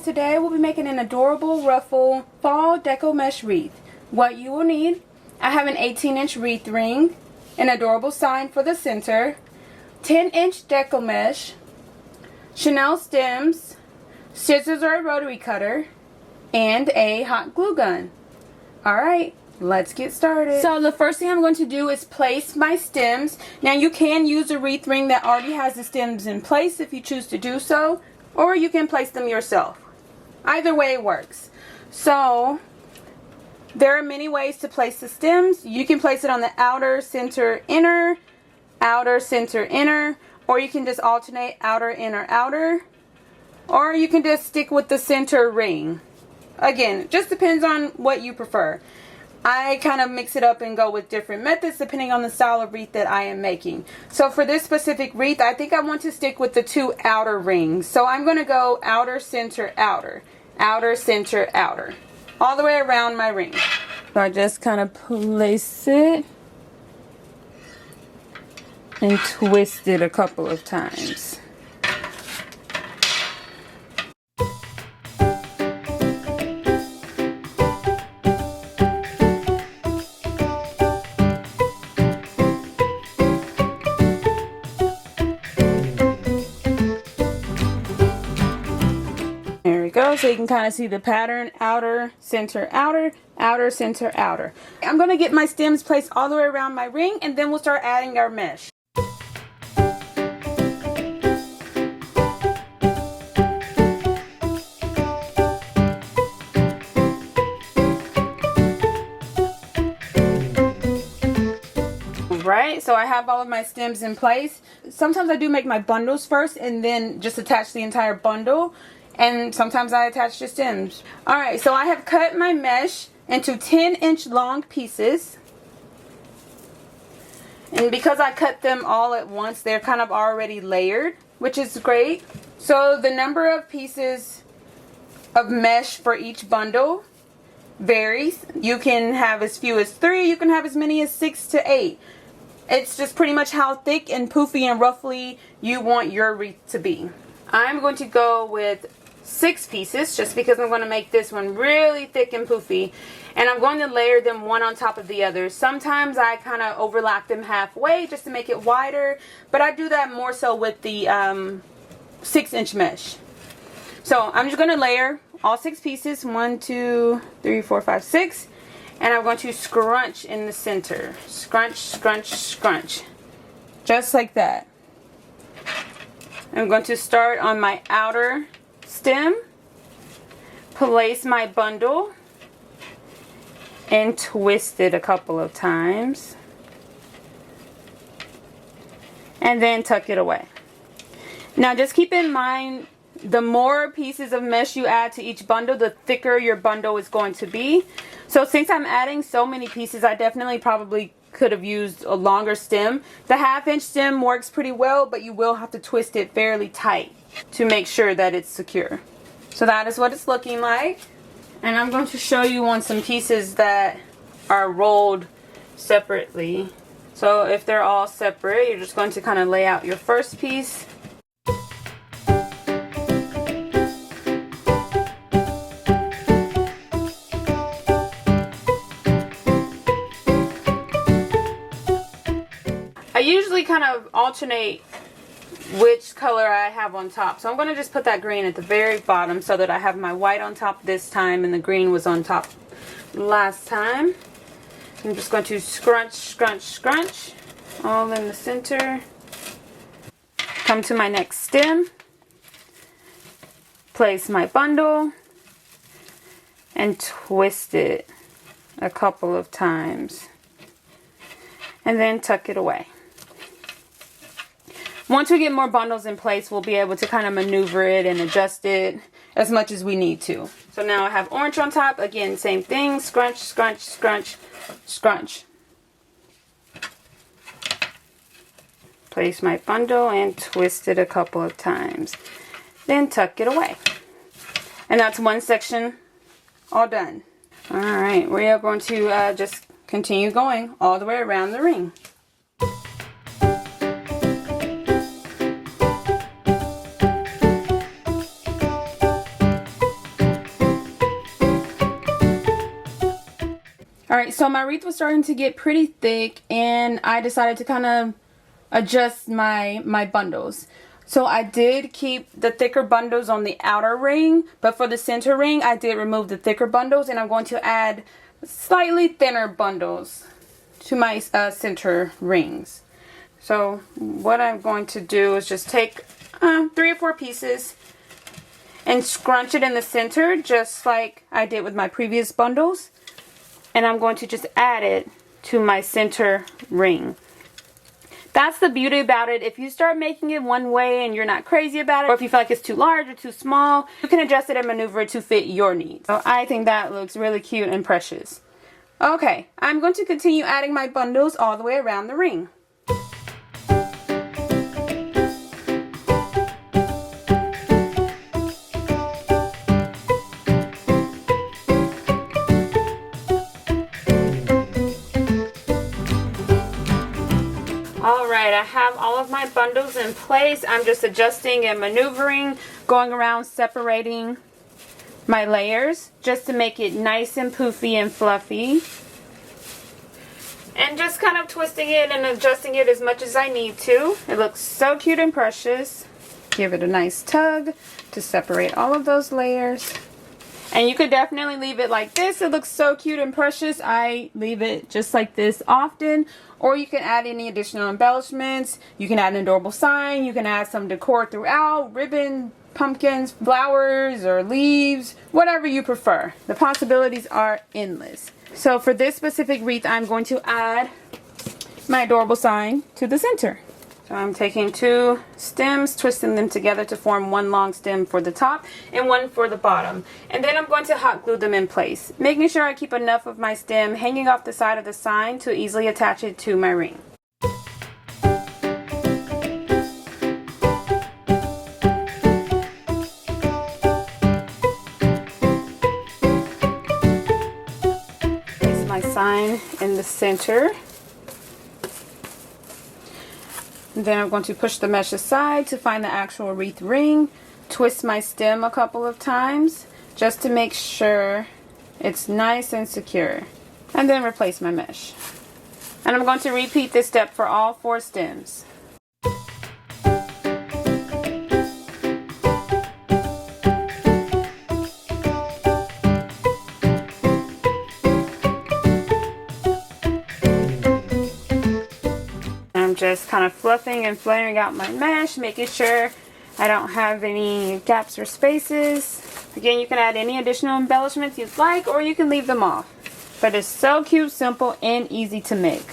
today we'll be making an adorable ruffle fall deco mesh wreath. What you will need, I have an 18-inch wreath ring, an adorable sign for the center, 10-inch deco mesh, Chanel stems, scissors or a rotary cutter, and a hot glue gun. Alright, let's get started. So the first thing I'm going to do is place my stems. Now you can use a wreath ring that already has the stems in place if you choose to do so, or you can place them yourself. Either way works. So there are many ways to place the stems. You can place it on the outer, center, inner, outer, center, inner, or you can just alternate outer, inner, outer, or you can just stick with the center ring. Again, just depends on what you prefer. I kind of mix it up and go with different methods depending on the style of wreath that I am making. So for this specific wreath, I think I want to stick with the two outer rings. So I'm going to go outer, center, outer, outer, center, outer, all the way around my ring. So I just kind of place it and twist it a couple of times. There we go, so you can kind of see the pattern: outer, center, outer, outer, center, outer. I'm going to get my stems placed all the way around my ring, and then we'll start adding our mesh. Right, so I have all of my stems in place. Sometimes I do make my bundles first and then just attach the entire bundle, and sometimes I attach the stems. Alright, so I have cut my mesh into 10-inch long pieces, and because I cut them all at once, they're kind of already layered, which is great. So the number of pieces of mesh for each bundle varies. You can have as few as 3, you can have as many as 6 to 8. It's just pretty much how thick and poofy and ruffly you want your wreath to be. I'm going to go with 6 pieces just because I'm going to make this one really thick and poofy. And I'm going to layer them one on top of the other. Sometimes I kind of overlap them halfway just to make it wider. But I do that more so with the 6-inch mesh. So I'm just going to layer all 6 pieces. 1, 2, 3, 4, 5, 6. And I'm going to scrunch in the center. Scrunch, scrunch, scrunch. Just like that. I'm going to start on my outer stem. Place my bundle. And twist it a couple of times. And then tuck it away. Now just keep in mind, the more pieces of mesh you add to each bundle, the thicker your bundle is going to be. So since I'm adding so many pieces, I definitely probably could have used a longer stem. The 1/2-inch stem works pretty well, but you will have to twist it fairly tight to make sure that it's secure. So that is what it's looking like. And I'm going to show you on some pieces that are rolled separately. So if they're all separate, you're just going to kind of lay out your first piece. I usually kind of alternate which color I have on top. So I'm going to just put that green at the very bottom so that I have my white on top this time and the green was on top last time. I'm just going to scrunch, scrunch, scrunch all in the center. Come to my next stem. Place my bundle and twist it a couple of times. And then tuck it away. Once we get more bundles in place, we'll be able to kind of maneuver it and adjust it as much as we need to. So now I have orange on top. Again, same thing. Scrunch, scrunch, scrunch, scrunch. Place my bundle and twist it a couple of times. Then tuck it away. And that's one section all done. Alright, we are going to just continue going all the way around the ring. Alright, so my wreath was starting to get pretty thick, and I decided to kind of adjust my bundles. So I did keep the thicker bundles on the outer ring, but for the center ring I did remove the thicker bundles, and I'm going to add slightly thinner bundles to my center rings. So what I'm going to do is just take 3 or 4 pieces and scrunch it in the center just like I did with my previous bundles, and I'm going to just add it to my center ring. That's the beauty about it. If you start making it one way and you're not crazy about it, or if you feel like it's too large or too small, you can adjust it and maneuver it to fit your needs. So I think that looks really cute and precious. Okay, I'm going to continue adding my bundles all the way around the ring. Alright, I have all of my bundles in place. I'm just adjusting and maneuvering, going around separating my layers just to make it nice and poofy and fluffy. And just kind of twisting it and adjusting it as much as I need to. It looks so cute and precious. Give it a nice tug to separate all of those layers. And you could definitely leave it like this. It looks so cute and precious. I leave it just like this often. Or you can add any additional embellishments. You can add an adorable sign. You can add some decor throughout. Ribbon, pumpkins, flowers, or leaves. Whatever you prefer. The possibilities are endless. So for this specific wreath, I'm going to add my adorable sign to the center. So I'm taking 2 stems, twisting them together to form one long stem for the top and one for the bottom. And then I'm going to hot glue them in place, making sure I keep enough of my stem hanging off the side of the sign to easily attach it to my ring. Place my sign in the center. Then I'm going to push the mesh aside to find the actual wreath ring, twist my stem a couple of times just to make sure it's nice and secure, and then replace my mesh. And I'm going to repeat this step for all 4 stems. Just kind of fluffing and flaring out my mesh, making sure I don't have any gaps or spaces. Again, you can add any additional embellishments you'd like, or you can leave them off. But it's so cute, simple, and easy to make.